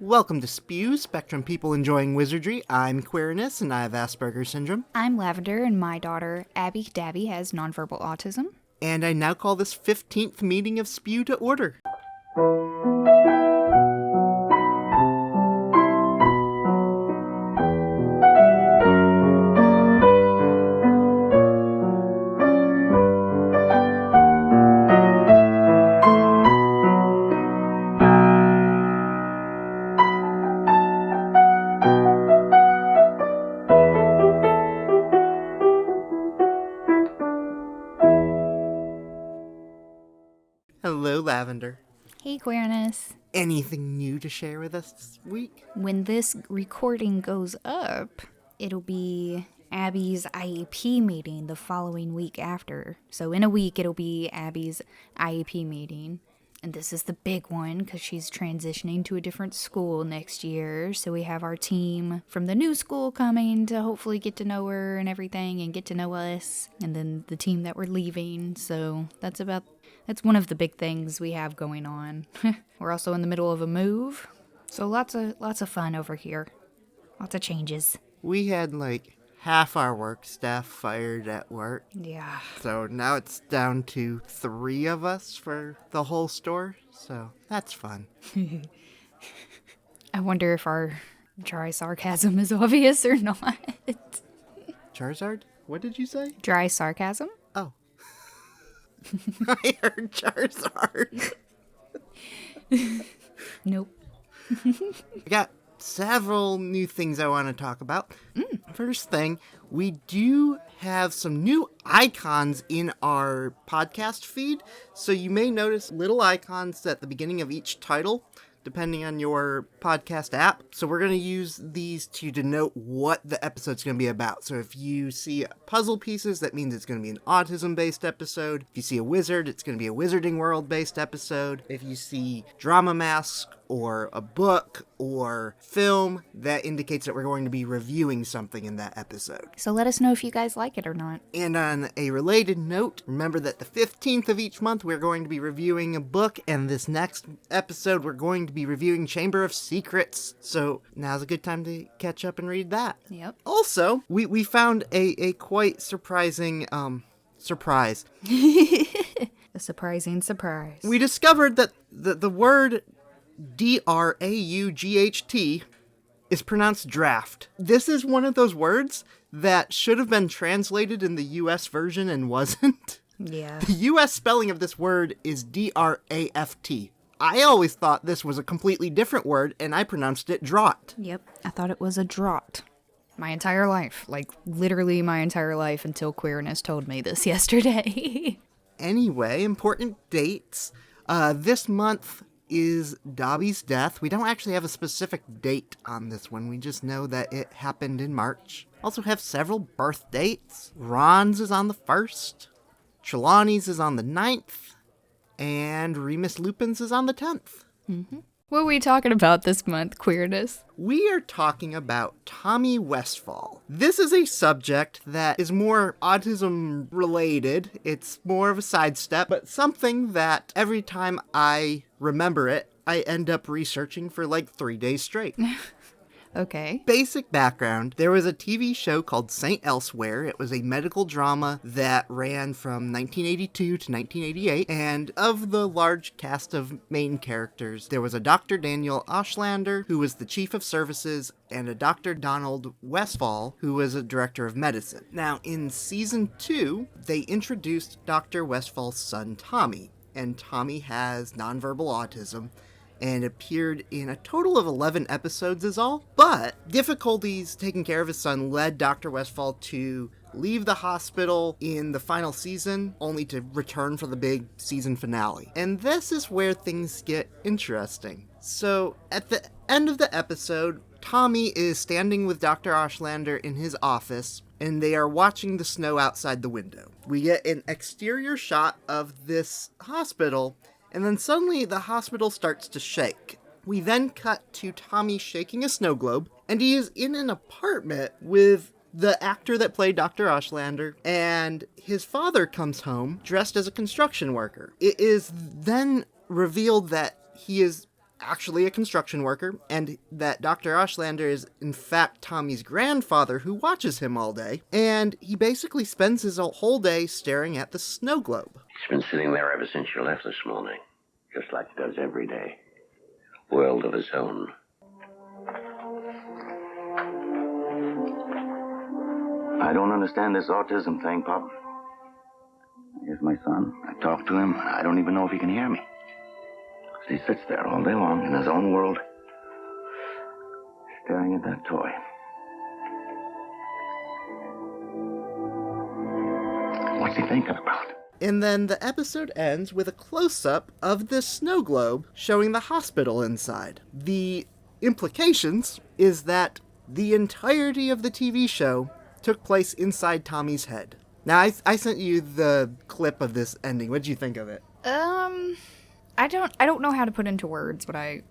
Welcome to SPEW, Spectrum People Enjoying Wizardry. I'm Queerness, and I have Asperger's Syndrome. I'm Lavender, and my daughter, Abby Dabby, has nonverbal autism. And I now call this 15th meeting of SPEW to order. Hello, Lavender. Hey, Queerness. Anything new to share with us this week? When this recording goes up, it'll be Abby's IEP meeting the following week after. So in a week, it'll be Abby's IEP meeting. And this is the big one because she's transitioning to a different school next year. So we have our team from the new school coming to hopefully get to know her and everything and get to know us. And then the team that we're leaving. So that's one of the big things we have going on. We're also in the middle of a move. So lots of fun over here. Lots of changes. We had half our work staff fired at work. Yeah. So now it's down to 3 of us for the whole store. So that's fun. I wonder if our dry sarcasm is obvious or not. Charizard? What did you say? Dry sarcasm? Oh. I heard Charizard. Nope. I got several new things I want to talk about. First thing, we do have some new icons in our podcast feed. So you may notice little icons at the beginning of each title, depending on your podcast app. So we're going to use these to denote what the episode's going to be about. So if you see puzzle pieces, that means it's going to be an autism-based episode. If you see a wizard, it's going to be a Wizarding World-based episode. If you see drama masks or a book or film, that indicates that we're going to be reviewing something in that episode. So let us know if you guys like it or not. And on a related note, remember that the 15th of each month we're going to be reviewing a book, and this next episode we're going to be reviewing Chamber of Secrets. So now's a good time to catch up and read that. Yep. Also, we found a quite surprising surprise. A surprising surprise. We discovered that the word D-R-A-U-G-H-T is pronounced draft. This is one of those words that should have been translated in the U.S. version and wasn't. Yeah. The U.S. spelling of this word is D-R-A-F-T. I always thought this was a completely different word, and I pronounced it draught. Yep. I thought it was a draught. My entire life. Literally my entire life until Queerness told me this yesterday. Anyway, important dates. This month is Dobby's death. We don't actually have a specific date on this one. We just know that it happened in March. Also have several birth dates. Ron's is on the 1st. Trelawney's is on the 9th. And Remus Lupin's is on the 10th. Mm-hmm. What are we talking about this month, Queerness? We are talking about Tommy Westphall. This is a subject that is more autism related. It's more of a sidestep, but something that every time I remember it, I end up researching for 3 days straight. Okay. Basic background, there was a TV show called St. Elsewhere. It was a medical drama that ran from 1982 to 1988, and of the large cast of main characters, there was a Dr. Daniel Auslander, who was the chief of services, and a Dr. Donald Westphall, who was a director of medicine. Now, in season 2, they introduced Dr. Westphall's son, Tommy, and Tommy has nonverbal autism, and appeared in a total of 11 episodes is all. But difficulties taking care of his son led Dr. Westphall to leave the hospital in the final season, only to return for the big season finale. And this is where things get interesting. So, at the end of the episode, Tommy is standing with Dr. Auslander in his office, and they are watching the snow outside the window. We get an exterior shot of this hospital, and then suddenly the hospital starts to shake. We then cut to Tommy shaking a snow globe, and he is in an apartment with the actor that played Dr. Auslander, and his father comes home dressed as a construction worker. It is then revealed that he is actually a construction worker, and that Dr. Auslander is in fact Tommy's grandfather who watches him all day, and he basically spends his whole day staring at the snow globe. He's been sitting there ever since you left this morning, just like he does every day. World of his own. I don't understand this autism thing, Pop. Here's my son. I talk to him. I don't even know if he can hear me. He sits there all day long in his own world, staring at that toy. What's he thinking about? And then the episode ends with a close-up of this snow globe showing the hospital inside. The implications is that the entirety of the TV show took place inside Tommy's head. Now, I sent you the clip of this ending. What did you think of it? I don't know how to put into words what I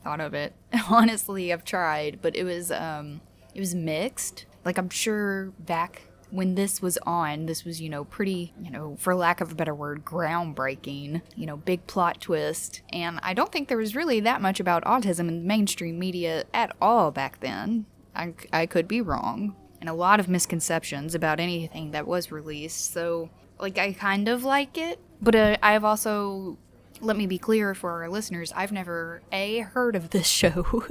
thought of it. Honestly, I've tried, but it was mixed. Like, I'm sure back when this was on, this was, pretty, for lack of a better word, groundbreaking, big plot twist. And I don't think there was really that much about autism in mainstream media at all back then. I could be wrong. And a lot of misconceptions about anything that was released. So, like, I kind of like it. But I've also, let me be clear for our listeners, I've never, A, heard of this show,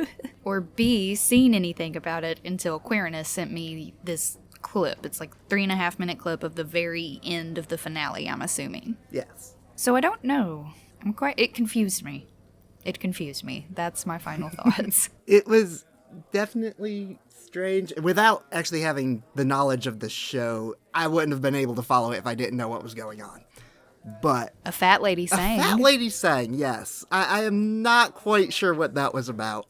or B, seen anything about it until Queerness sent me this clip. It's like 3.5-minute clip of the very end of the finale, I'm assuming. Yes. So I don't know. It confused me. That's my final thoughts. It was definitely strange. Without actually having the knowledge of the show, I wouldn't have been able to follow it if I didn't know what was going on. But a fat lady sang. A fat lady sang, yes. I am not quite sure what that was about.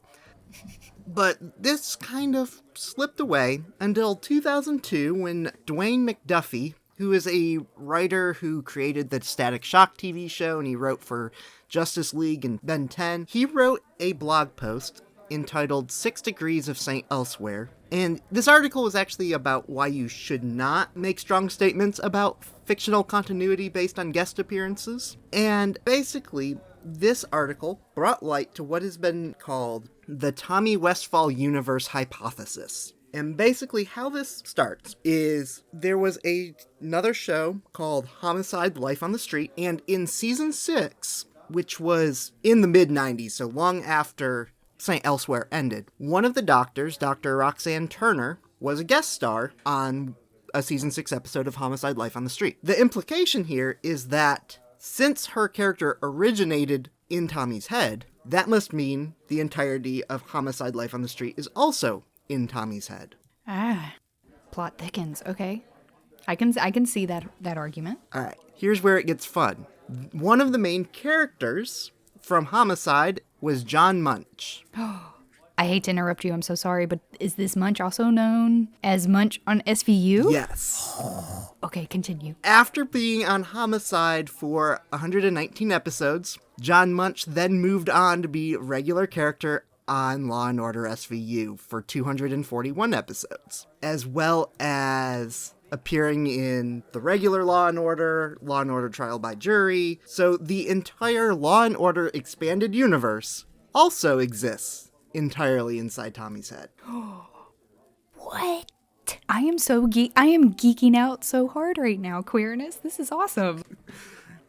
But this kind of slipped away until 2002 when Dwayne McDuffie, who is a writer who created the Static Shock TV show and he wrote for Justice League and Ben 10, he wrote a blog post entitled 6 Degrees of St. Elsewhere. And this article was actually about why you should not make strong statements about fictional continuity based on guest appearances. And basically, this article brought light to what has been called the Tommy Westphall universe hypothesis. And basically how this starts is there was another show called Homicide: Life on the Street, and in season 6, which was in the mid-90s, so long after St. Elsewhere ended, one of the doctors, Dr. Roxanne Turner, was a guest star on a season 6 episode of Homicide: Life on the Street. The implication here is that since her character originated in Tommy's head, that must mean the entirety of Homicide: Life on the Street is also in Tommy's head. Plot thickens. Okay. I can see that argument. All right, here's where it gets fun. One of the main characters from Homicide was John Munch. I hate to interrupt you, I'm so sorry, but is this Munch also known as Munch on SVU? Yes. Okay, continue. After being on Homicide for 119 episodes, John Munch then moved on to be a regular character on Law & Order SVU for 241 episodes, as well as appearing in the regular Law & Order Trial by Jury. So the entire Law & Order expanded universe also exists entirely inside Tommy's head. What? I am geeking out so hard right now, Queerness. This is awesome.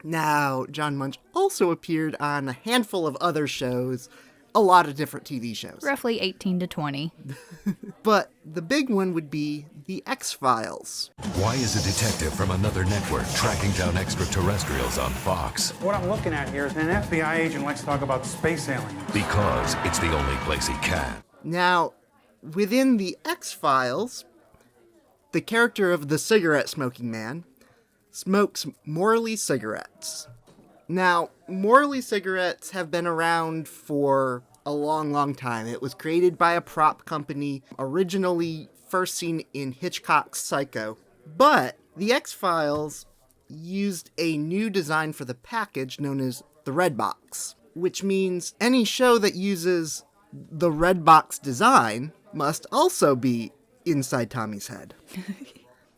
Now, John Munch also appeared on a handful of other shows, a lot of different TV shows. Roughly 18 to 20. But the big one would be the XFiles. Why is a detective from another network tracking down extraterrestrials on Fox? What I'm looking at here is an FBI agent likes to talk about space aliens. Because it's the only place he can. Now, within the X-Files, the character of the cigarette-smoking man smokes Morley cigarettes. Now, Morley cigarettes have been around for a long, long time. It was created by a prop company, originally first seen in Hitchcock's Psycho. But the X-Files used a new design for the package known as the Red Box, which means any show that uses the Red Box design must also be inside Tommy's head.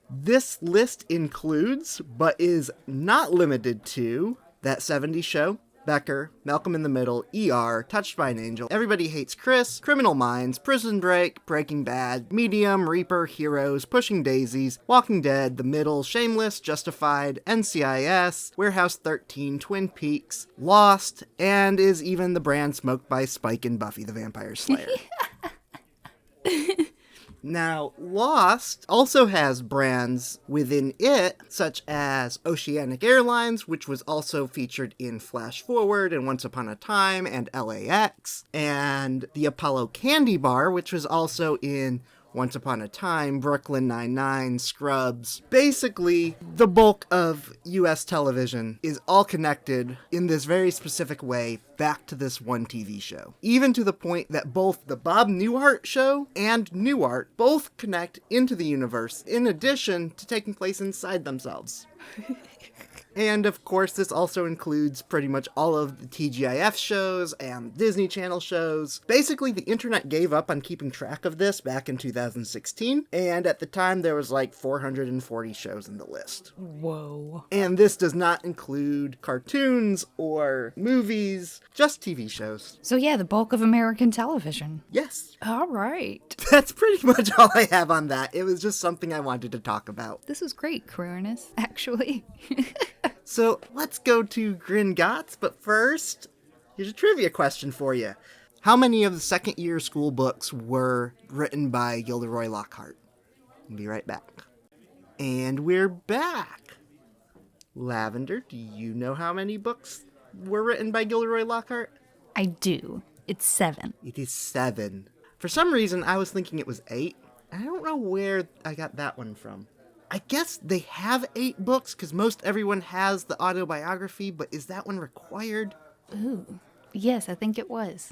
This list includes, but is not limited to, That 70s Show, Becker, Malcolm in the Middle, ER, Touched by an Angel, Everybody Hates Chris, Criminal Minds, Prison Break, Breaking Bad, Medium, Reaper, Heroes, Pushing Daisies, Walking Dead, The Middle, Shameless, Justified, NCIS, Warehouse 13, Twin Peaks, Lost, and is even the brand smoked by Spike in Buffy the Vampire Slayer. Now, Lost also has brands within it, such as Oceanic Airlines, which was also featured in Flash Forward and Once Upon a Time and LAX, and the Apollo Candy Bar, which was also in Once Upon a Time, Brooklyn Nine-Nine, Scrubs. Basically, the bulk of US television is all connected in this very specific way back to this one TV show. Even to the point that both the Bob Newhart show and Newhart both connect into the universe, in addition to taking place inside themselves. And of course, this also includes pretty much all of the TGIF shows and Disney Channel shows. Basically, the internet gave up on keeping track of this back in 2016, and at the time there was like 440 shows in the list. Whoa. And this does not include cartoons or movies, just TV shows. So yeah, the bulk of American television. Yes. All right. That's pretty much all I have on that. It was just something I wanted to talk about. This was great, Cronus, actually. So let's go to Gringotts, but first, here's a trivia question for you. How many of the second year school books were written by Gilderoy Lockhart? I'll be right back. And we're back. Lavender, do you know how many books were written by Gilderoy Lockhart? I do. It's 7. It is 7. For some reason, I was thinking it was 8. I don't know where I got that one from. I guess they have 8 books because most everyone has the autobiography, but is that one required? Ooh. Yes, I think it was.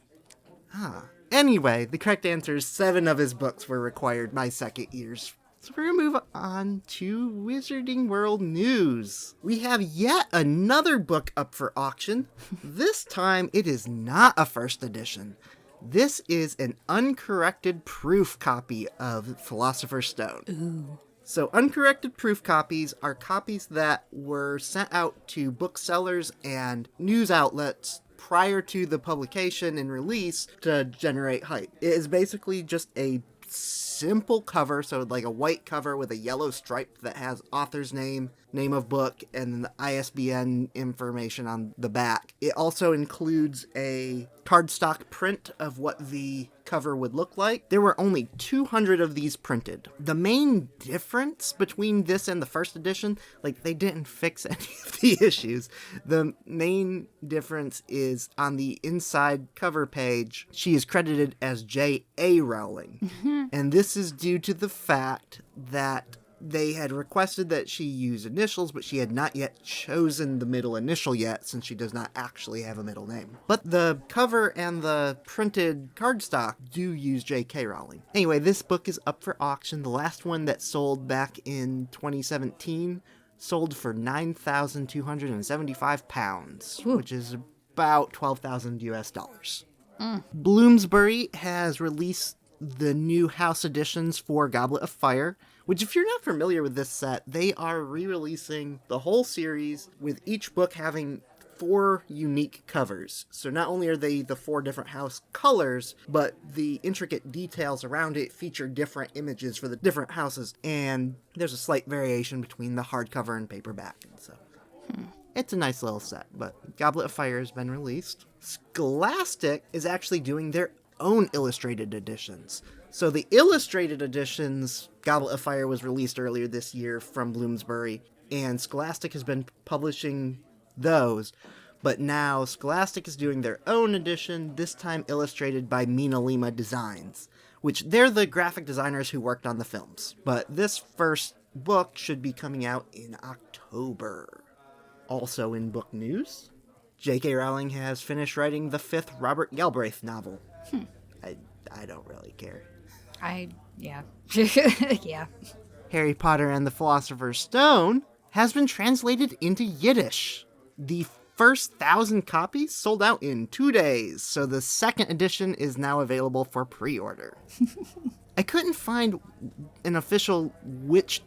Anyway, the correct answer is 7 of his books were required by second years. So we're going to move on to Wizarding World news. We have yet another book up for auction. This time it is not a first edition. This is an uncorrected proof copy of Philosopher's Stone. Ooh. So uncorrected proof copies are copies that were sent out to booksellers and news outlets prior to the publication and release to generate hype. It is basically just a simple cover, so like a white cover with a yellow stripe that has author's name, name of book, and then the ISBN information on the back. It also includes a cardstock print of what the cover would look like. There were only 200 of these printed. The main difference between this and the first edition, like they didn't fix any of the issues. The main difference is on the inside cover page, she is credited as J.A. Rowling. And this is due to the fact that they had requested that she use initials, but she had not yet chosen the middle initial yet, since she does not actually have a middle name. But the cover and the printed cardstock do use J.K. Rowling. Anyway, this book is up for auction. The last one that sold back in 2017 sold for £9,275, which is about $12,000 US. Bloomsbury has released the new house editions for Goblet of Fire, which if you're not familiar with this set, they are re-releasing the whole series with each book having 4 unique covers. So not only are they the 4 different house colors, but the intricate details around it feature different images for the different houses, and there's a slight variation between the hardcover and paperback. And so it's a nice little set, but Goblet of Fire has been released. Scholastic is actually doing their own illustrated editions. So the illustrated editions, Goblet of Fire was released earlier this year from Bloomsbury, and Scholastic has been publishing those. But now Scholastic is doing their own edition, this time illustrated by Mina Lima Designs, which they're the graphic designers who worked on the films. But this first book should be coming out in October. Also in book news, J.K. Rowling has finished writing the 5th Robert Galbraith novel. I don't really care. Yeah. Yeah. Harry Potter and the Philosopher's Stone has been translated into Yiddish. The first 1,000 copies sold out in 2 days, so the second edition is now available for pre-order. I couldn't find an official which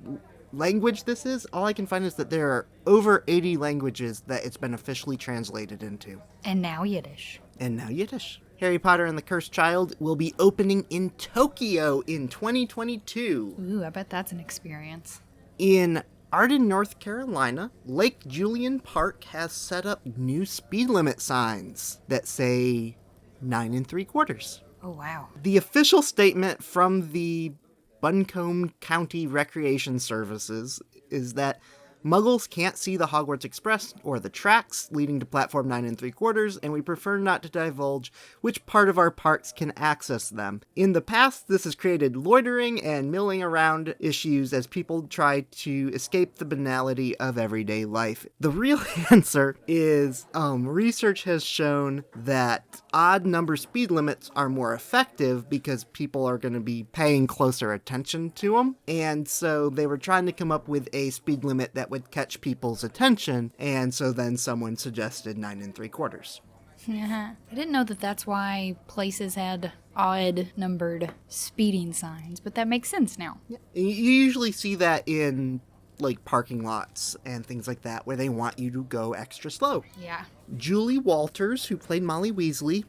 language this is, all I can find is that there are over 80 languages that it's been officially translated into. And now Yiddish. And now Yiddish. Harry Potter and the Cursed Child will be opening in Tokyo in 2022. Ooh, I bet that's an experience. In Arden, North Carolina, Lake Julian Park has set up new speed limit signs that say 9 3/4. Oh, wow. The official statement from the Buncombe County Recreation Services is that Muggles can't see the Hogwarts Express or the tracks leading to platform 9 3/4, and we prefer not to divulge which part of our parks can access them. In the past, this has created loitering and milling around issues as people try to escape the banality of everyday life. The real answer is research has shown that odd number speed limits are more effective because people are going to be paying closer attention to them, and so they were trying to come up with a speed limit that would catch people's attention, and so then someone suggested 9 3/4. I didn't know that that's why places had odd numbered speeding signs, but that makes sense now. You usually see that in like parking lots and things like that where they want you to go extra slow. Yeah. Julie Walters, who played Molly Weasley,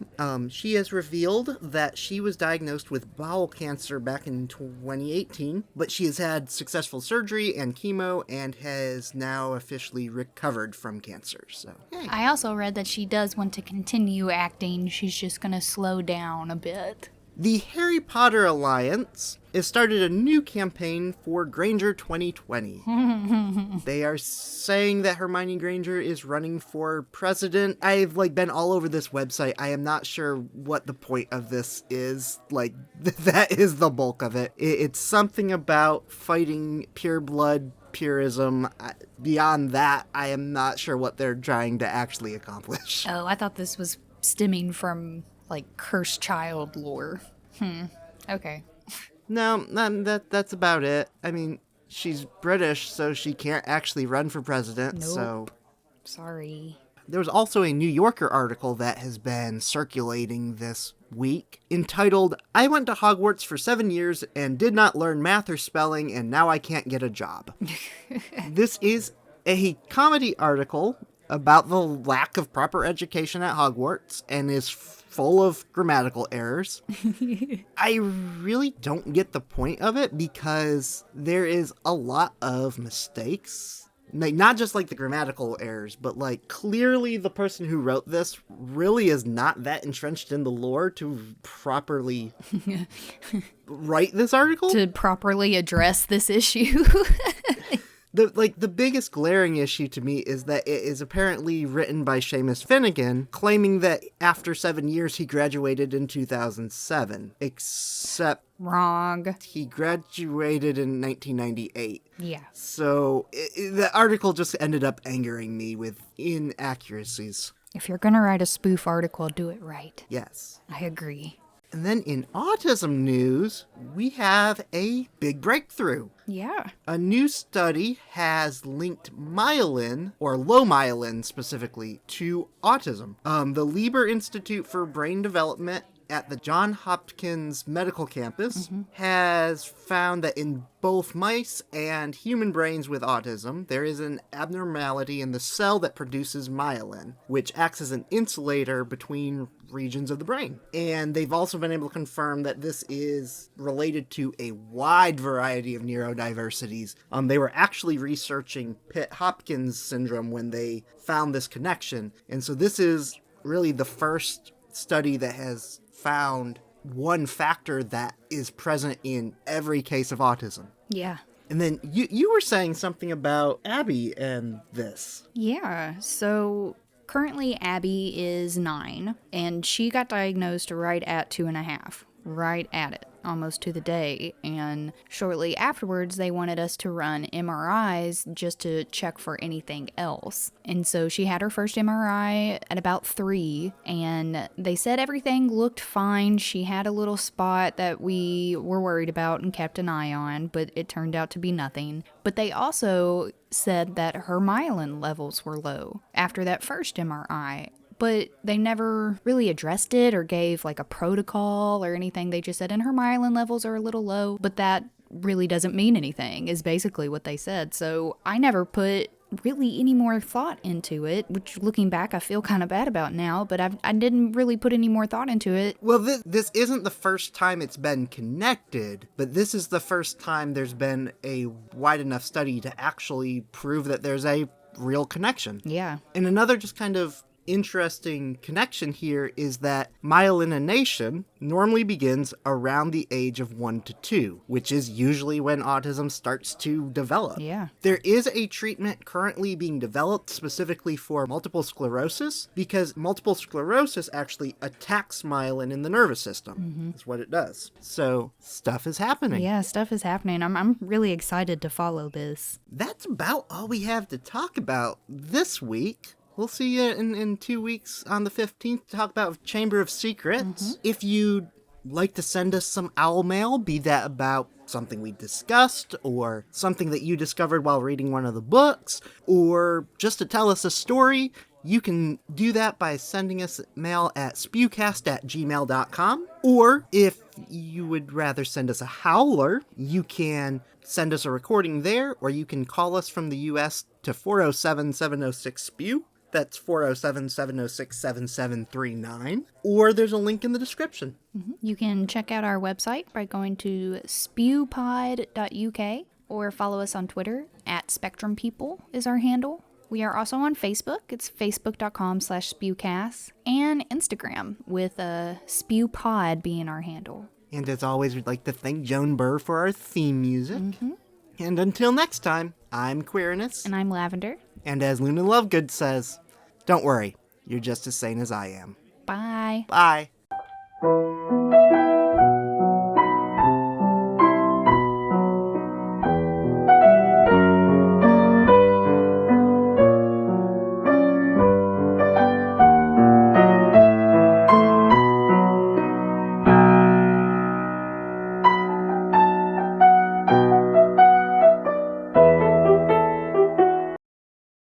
she has revealed that she was diagnosed with bowel cancer back in 2018, but she has had successful surgery and chemo and has now officially recovered from cancer. So, hey. I also read that she does want to continue acting. She's just going to slow down a bit. The Harry Potter Alliance has started a new campaign for Granger 2020. They are saying that Hermione Granger is running for president. I've been all over this website. I am not sure what the point of this is. That is the bulk of it. It's something about fighting pure blood purism. Beyond that, I am not sure what they're trying to actually accomplish. Oh, I thought this was stemming from cursed child lore. Okay. No, that's about it. I mean, she's British, so she can't actually run for president, Nope. so... Sorry. There was also a New Yorker article that has been circulating this week entitled, "I went to Hogwarts for 7 years and did not learn math or spelling, and now I can't get a job." This is a comedy article about the lack of proper education at Hogwarts and is full of grammatical errors. I really don't get the point of it because there is a lot of mistakes. Not just the grammatical errors, but clearly the person who wrote this really is not that entrenched in the lore to properly write this article. To properly address this issue. The biggest glaring issue to me is that it is apparently written by Seamus Finnigan, claiming that after 7 years he graduated in 2007, except Wrong. he graduated in 1998. Yeah. So the article just ended up angering me with inaccuracies. If you're gonna write a spoof article, do it right. Yes. I agree. And then in autism news, we have a big breakthrough. Yeah. A new study has linked myelin, or low myelin specifically, to autism. The Lieber Institute for Brain Development at the Johns Hopkins Medical Campus has found that in both mice and human brains with autism, there is an abnormality in the cell that produces myelin, which acts as an insulator between regions of the brain. And they've also been able to confirm that this is related to a wide variety of neurodiversities. They were actually researching Pitt-Hopkins syndrome when they found this connection. And so this is really the first study that has found one factor that is present in every case of autism. Yeah. And then you were saying something about Abby and this. Yeah. So currently Abby is 9, and she got diagnosed right at 2.5. Right at it, almost to the day. And shortly afterwards, they wanted us to run MRIs just to check for anything else. And so she had her first MRI at about 3, and they said everything looked fine. She had a little spot that we were worried about and kept an eye on, but it turned out to be nothing. But they also said that her myelin levels were low after that first MRI. But they never really addressed it or gave a protocol or anything. They just said, and her myelin levels are a little low, but that really doesn't mean anything, is basically what they said. So I never put really any more thought into it, which looking back I feel kind of bad about now, but I didn't really put any more thought into it. Well, this isn't the first time it's been connected, but this is the first time there's been a wide enough study to actually prove that there's a real connection. Yeah. And another just kind of interesting connection here is that myelination normally begins around the age of 1 to 2, which is usually when autism starts to develop. Yeah. There is a treatment currently being developed specifically for multiple sclerosis, because multiple sclerosis actually attacks myelin in the nervous system. That's what it does. So stuff is happening. Yeah, stuff is happening. I'm really excited to follow this. That's about all we have to talk about this week. We'll see you in 2 weeks on the 15th to talk about Chamber of Secrets. If you'd like to send us some owl mail, be that about something we discussed, or something that you discovered while reading one of the books, or just to tell us a story, you can do that by sending us mail at spewcast@gmail.com. Or if you would rather send us a howler, you can send us a recording there, or you can call us from the US to 407-706-SPEW. That's 407-706-7739. Or there's a link in the description. You can check out our website by going to spewpod.uk or follow us on Twitter at SpectrumPeople is our handle. We are also on Facebook. It's facebook.com/spewcast, and Instagram with spewpod being our handle. And as always, we'd like to thank Joan Burr for our theme music. And until next time, I'm Queerness. And I'm Lavender. And as Luna Lovegood says, don't worry, you're just as sane as I am. Bye. Bye.